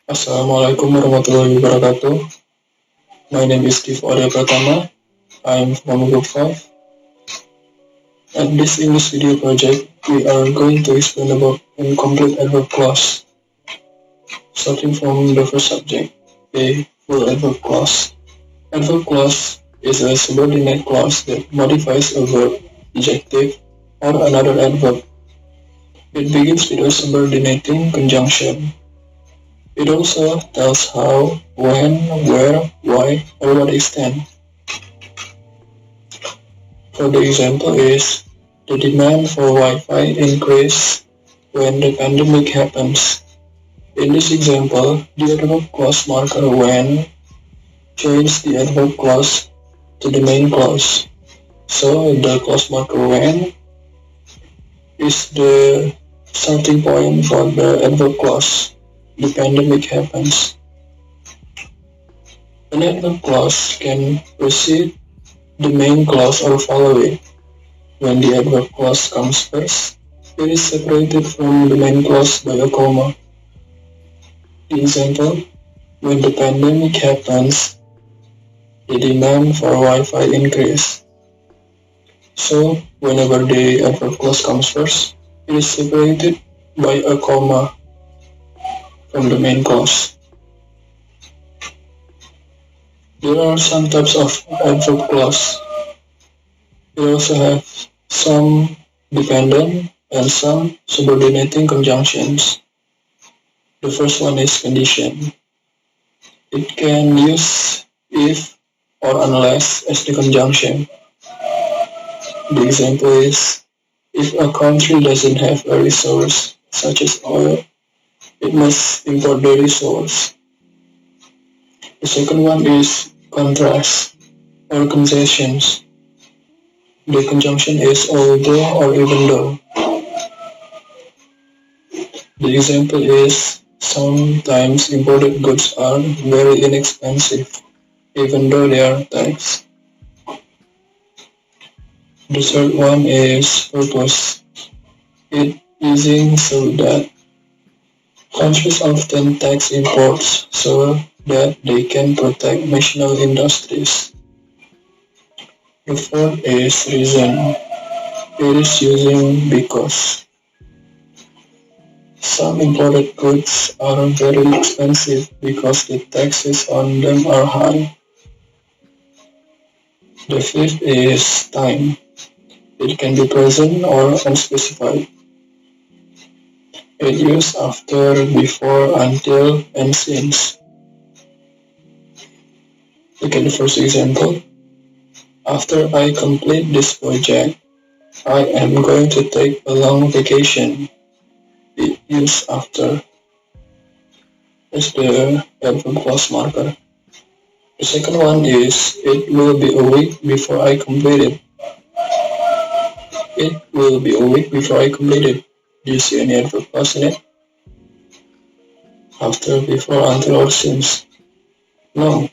Assalamualaikum warahmatullahi wabarakatuh. My name is Steve Arya Pratama. I am from Group 5. At this English video project, we are going to explain about incomplete adverb clause. Starting from the first subject, a full adverb clause. Adverb clause is a subordinate clause that modifies a verb, adjective, or another adverb. It begins with a subordinating conjunction. It also tells how, when, where, why, or what extent. For the example is, the demand for Wi-Fi increased when the pandemic happens. In this example, the adverb clause marker when changed the adverb clause to the main clause. So the clause marker when is the starting point for the adverb clause. The pandemic happens. An adverb clause can precede the main clause or follow it. When the adverb clause comes first, it is separated from the main clause by a comma. The example, when the pandemic happens, the demand for Wi-Fi increase. So, whenever the adverb clause comes first, it is separated by a comma from the main clause. There are some types of adverb clause. We also have some dependent and some subordinating conjunctions. The first one is condition. It can use if or unless as the conjunction. The example is, if a country doesn't have a resource such as oil, it must import the resource. The second one is contrast or concessions. The conjunction is although or even though. The example is, sometimes imported goods are very inexpensive, even though they are taxed. The third one is purpose. It using so that countries often tax imports so that they can protect national industries. The fourth is reason. It is using because. Some imported goods are very expensive because the taxes on them are high. The fifth is time. It can be present or unspecified. It used after, before, until, and since. Look at the first example. After I complete this project, I am going to take a long vacation. It used after as the adverb clause marker. The second one is, it will be a week before I complete it. It will be a week before I complete it. Do you see any adverb clause in it? After, before, until, or since? No.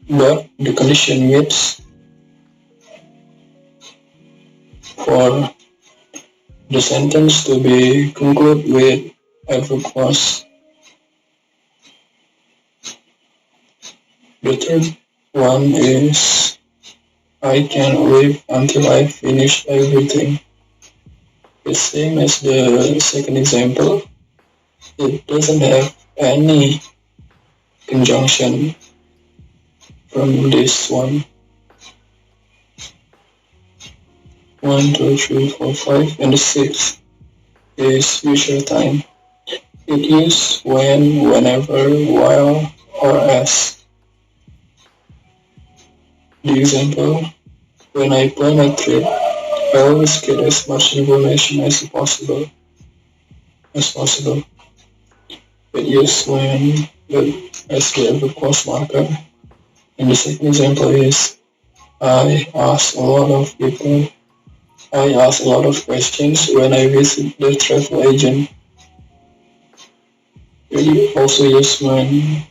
But the condition meets for the sentence to be concluded with adverb clause. The third one is, I can live until I finish everything. It's same as the second example. It doesn't have any conjunction from this one. 1, 2, 3, 4, 5, and the sixth is future time. It uses when, whenever, while, or as. The example, when I plan a trip, I always get as much information as possible. It uses when as the adverb clause marker. And the second example is, I ask a lot of questions when I visit the travel agent. We also use when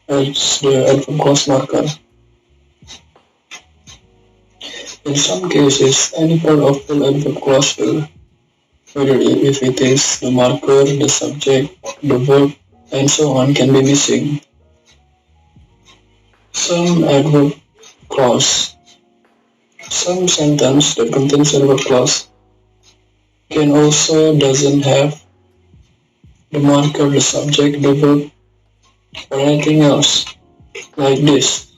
as the adverb clause marker. In some cases, any part of the adverb clause will whether if it is the marker, the subject, the verb, and so on can be missing. Some adverb clause. Some sentence that contains adverb clause can also doesn't have the marker, the subject, the verb, or anything else. Like this.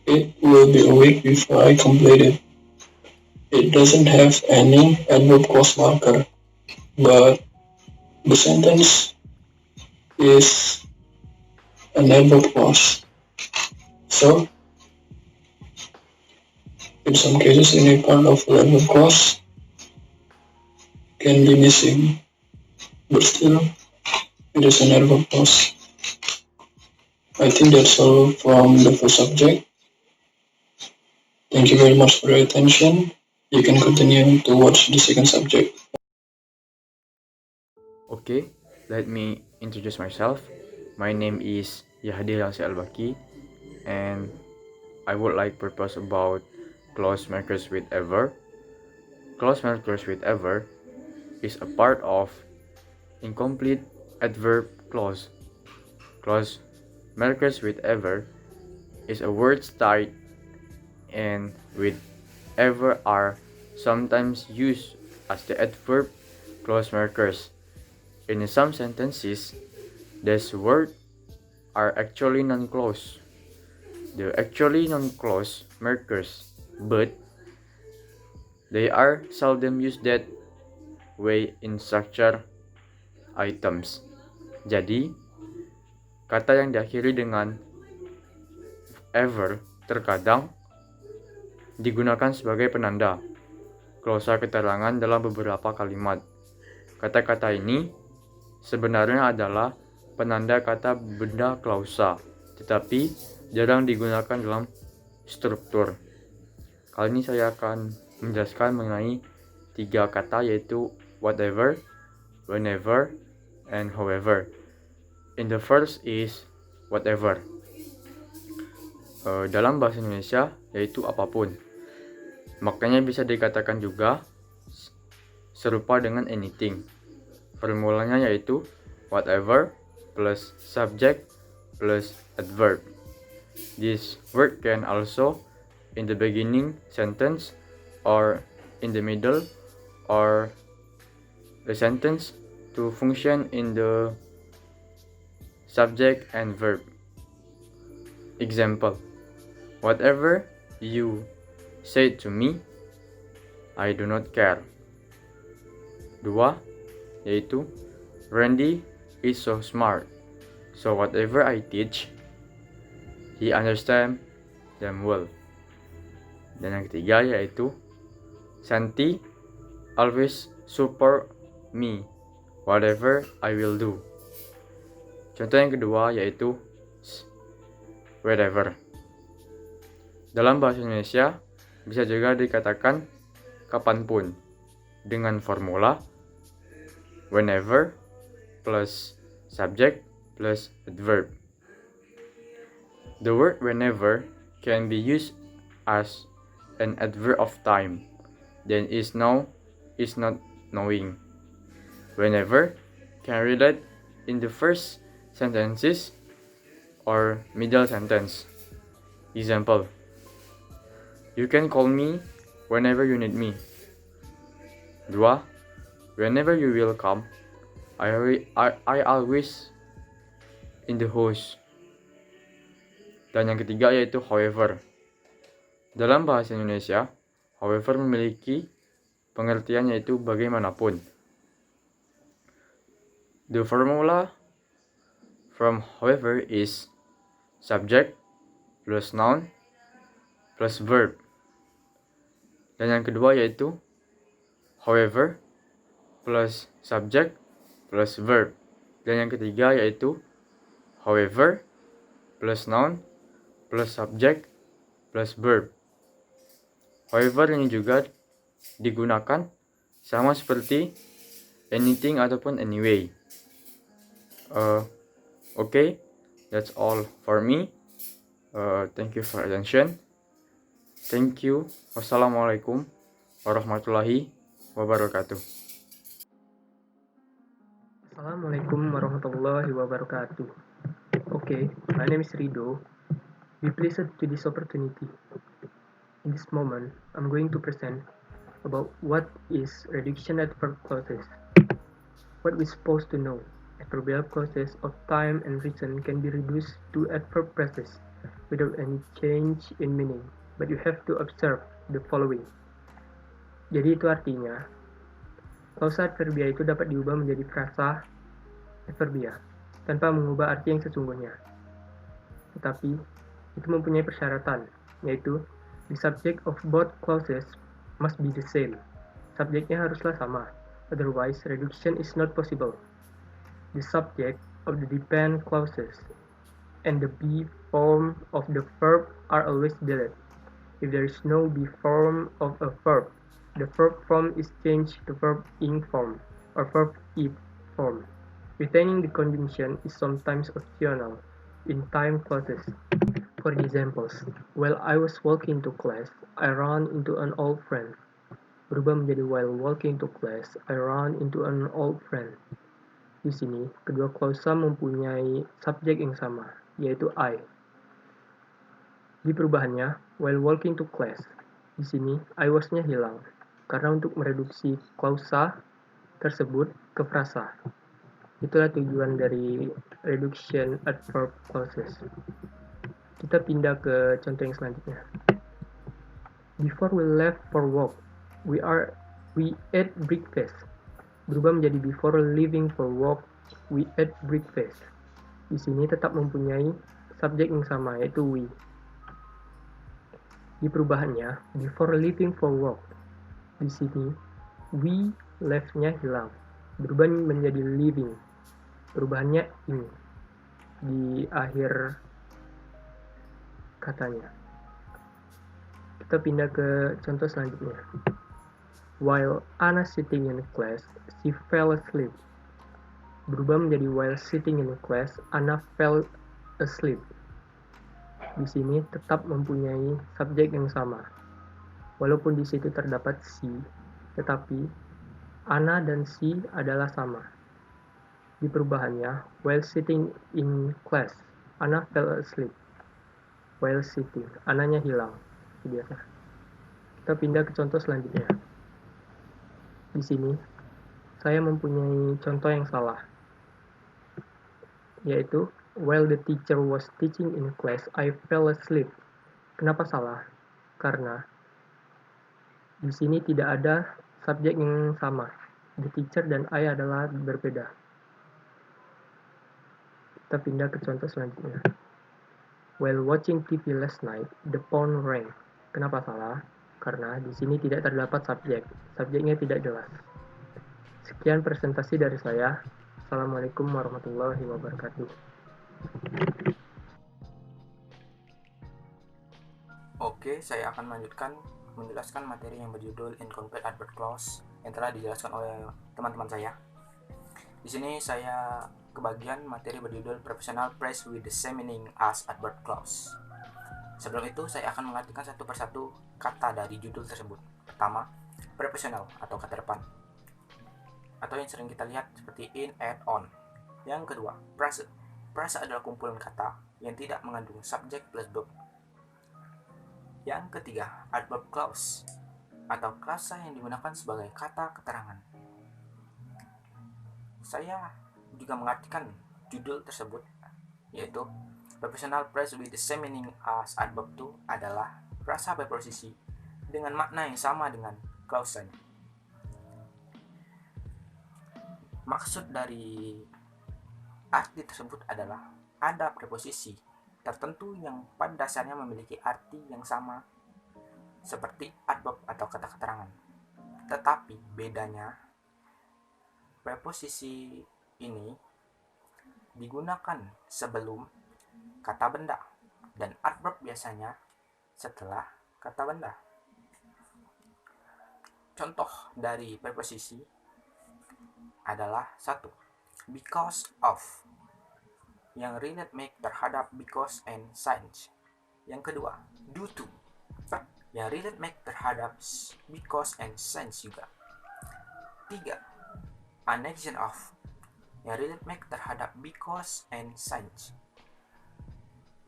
It will be a week before I complete it. It doesn't have any adverb clause marker, but the sentence is an adverb clause. So, in some cases, any part of the adverb clause can be missing, but still, it is an adverb clause. I think that's all from the first subject. Thank you very much for your attention. You can continue to watch the second subject. Okay, let me introduce myself. My name is Yahdi Rangsi Albaki, and I would like propose about clause markers with ever. Clause markers with ever is a part of incomplete adverb clause. Clause markers with ever is a word start and with ever are sometimes used as the adverb clause markers. In some sentences, these words are actually non-clause. They're actually non-clause markers, but they are seldom used that way in structure items. Jadi, kata yang diakhiri dengan ever terkadang digunakan sebagai penanda klausa keterangan dalam beberapa kalimat. Kata-kata ini sebenarnya adalah penanda kata benda klausa, tetapi jarang digunakan dalam struktur. Kali ini saya akan menjelaskan mengenai 3 kata, yaitu whatever, whenever, and however. In the first is whatever. Dalam bahasa Indonesia yaitu apapun. Maknanya bisa dikatakan juga serupa dengan anything. Formulanya yaitu whatever plus subject plus adverb. This word can also in the beginning sentence or in the middle or the sentence to function in the subject and verb. Example: whatever you say to me, I do not care. 2. Yaitu Randy is so smart, so whatever I teach, he understand them well. Dan yang ketiga yaitu Santi always support me, whatever I will do. Contoh yang kedua yaitu wherever. Dalam bahasa Indonesia bisa juga dikatakan kapanpun dengan formula whenever plus subject plus adverb. The word whenever can be used as an adverb of time, then is not knowing. Whenever can relate in the first sentences or middle sentence. Example: you can call me whenever you need me. 2. Whenever you will come, I always in the house. Dan yang ketiga yaitu however. Dalam bahasa Indonesia, however memiliki pengertian yaitu bagaimanapun. The formula from however is subject plus noun plus verb. Dan yang kedua yaitu however plus subject plus verb. Dan yang ketiga yaitu however plus noun plus subject plus verb. However ini juga digunakan sama seperti anything ataupun anyway. Okay, that's all for me. Thank you for attention. Thank you. Wassalamualaikum warahmatullahi wabarakatuh. Assalamualaikum warahmatullahi wabarakatuh. Okay, my name is Rido. Be pleased to this opportunity. In this moment, I'm going to present about what is reduction adverb clauses. What we're supposed to know. Adverbial clauses of time and reason can be reduced to adverb phrases without any change in meaning, but you have to observe the following. Jadi itu artinya, klausa adverbia itu dapat diubah menjadi frasa adverbia tanpa mengubah arti yang sesungguhnya. Tetapi, itu mempunyai persyaratan, yaitu the subject of both clauses must be the same. Subjeknya haruslah sama, otherwise reduction is not possible. The subject of the depend clauses and the be form of the verb are always deleted. If there is no be form of a verb, the verb form is changed to verb ing form or verb id form. Retaining the conjunction is sometimes optional in time clauses. For examples, while I was walking to class, I ran into an old friend. Berubah menjadi while walking to class, I ran into an old friend. Di sini, kedua klausa mempunyai subjek yang sama, yaitu I. Di perubahannya, while walking to class, di sini I was-nya hilang, karena untuk mereduksi klausa tersebut ke frasa. Itulah tujuan dari reduction adverb clauses. Kita pindah ke contoh yang selanjutnya. Before we left for work, we ate breakfast. Berubah menjadi before leaving for work, we ate breakfast. Di sini tetap mempunyai subjek yang sama, yaitu we. Di perubahannya, before leaving for work, di sini we left-nya hilang, berubah menjadi leaving. Perubahannya ini di akhir katanya. Kita pindah ke contoh selanjutnya. While Anna sitting in class, she fell asleep. Berubah menjadi while sitting in class, Anna fell asleep. Di sini tetap mempunyai subjek yang sama. Walaupun di situ terdapat she, tetapi Anna dan she adalah sama. Di perubahannya, while sitting in class, Anna fell asleep. While sitting, Ananya hilang. Biasa. Kita pindah ke contoh selanjutnya. Di sini, saya mempunyai contoh yang salah. Yaitu, while the teacher was teaching in class, I fell asleep. Kenapa salah? Karena di sini tidak ada subjek yang sama. The teacher dan I adalah berbeda. Kita pindah ke contoh selanjutnya. While watching TV last night, the phone rang. Kenapa salah? Karena di sini tidak terdapat subjek. Subjeknya tidak jelas. Sekian presentasi dari saya. Assalamualaikum warahmatullahi wabarakatuh. Oke, saya akan melanjutkan menjelaskan materi yang berjudul Incomplete Adverb Clause yang telah dijelaskan oleh teman-teman saya. Di sini saya kebagian materi berjudul Prepositional Phrase with the same meaning as adverb clause. Sebelum itu, saya akan mengartikan satu persatu kata dari judul tersebut. Pertama, prepositional atau kata depan, atau yang sering kita lihat seperti in, at, on. Yang kedua, phrase. Phrase adalah kumpulan kata yang tidak mengandung subjek plus verb. Yang ketiga, adverb clause atau klausa yang digunakan sebagai kata keterangan. Saya juga mengartikan judul tersebut, yaitu Prepositional phrase with the same meaning as adverb itu adalah frasa preposisi dengan makna yang sama dengan klausanya. Maksud dari arti tersebut adalah ada preposisi tertentu yang pada dasarnya memiliki arti yang sama seperti adverb atau kata keterangan. Tetapi bedanya, preposisi ini digunakan sebelum kata benda dan adverb biasanya setelah kata benda. Contoh dari preposisi adalah 1. Because of, yang relate make terhadap because and since. Yang kedua, due to, yang relate make terhadap because and since juga. ketiga, a negation of, yang relate make terhadap because and since.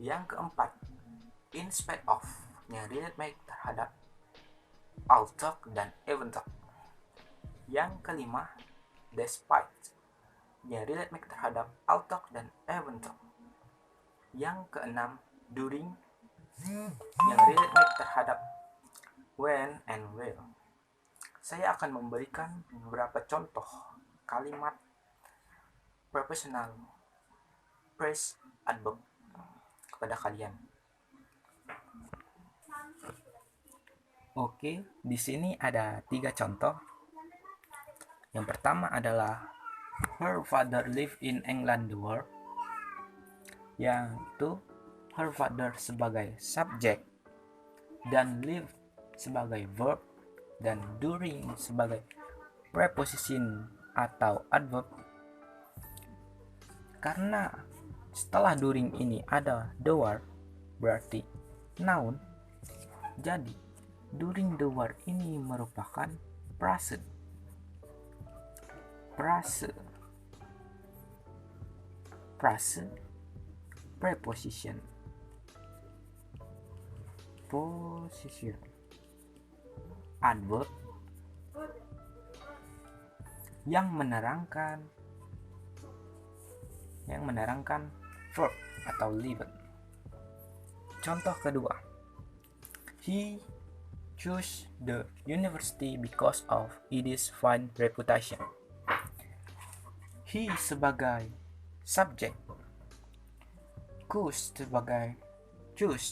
Yang keempat, in spite of, yang relate make terhadap although dan even though. Yang kelima, despite, yang relate make terhadap although dan even though. Yang keenam, during, yang relate make terhadap when and where. Saya akan memberikan beberapa contoh kalimat prepositional phrase adverb kepada kalian. Oke, di sini ada 3 contoh. Yang pertama adalah her father lived in England the war. Yang itu her father sebagai subjek dan live sebagai verb dan during sebagai preposition atau adverb. Karena setelah during ini ada the war berarti noun, jadi during the war ini merupakan frase preposition adverb yang menerangkan verb atau live. Contoh kedua, he chose the university because of its fine reputation. He sebagai subjek, choose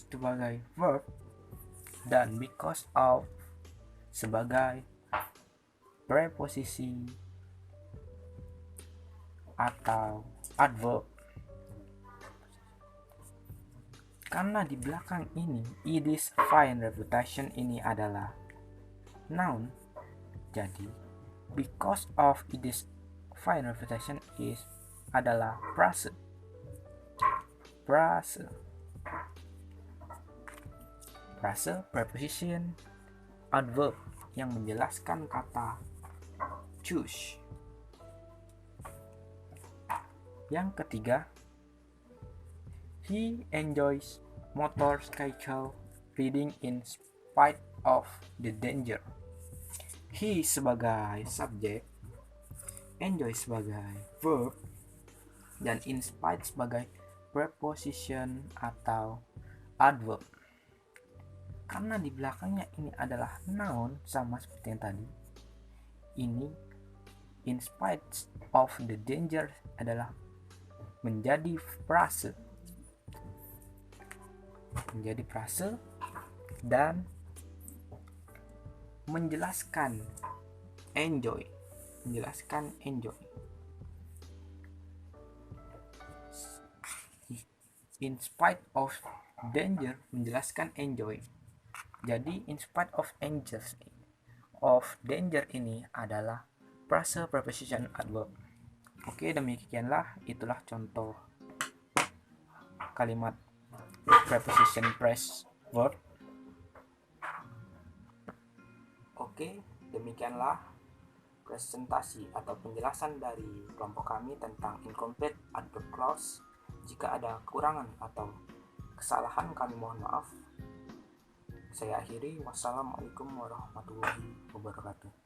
sebagai verb, dan because of sebagai preposisi atau adverb. Karena di belakang ini its fine reputation ini adalah noun, jadi because of its fine reputation adalah frase preposition adverb yang menjelaskan kata choose. Yang ketiga, he enjoys motorcycle riding in spite of the danger. He sebagai subjek, enjoy sebagai verb, dan in spite sebagai preposition atau adverb. Karena di belakangnya ini adalah noun sama seperti yang tadi, ini in spite of the danger adalah menjadi frase dan menjelaskan enjoy. In spite of danger menjelaskan enjoy. Jadi in spite of danger ini adalah frase preposition adverb. Oke, demikianlah itulah contoh kalimat preposition phrase verb. Oke, demikianlah presentasi atau penjelasan dari kelompok kami tentang incomplete adverb clause. Jika ada kekurangan atau kesalahan kami mohon maaf. Saya akhiri. Wassalamualaikum warahmatullahi wabarakatuh.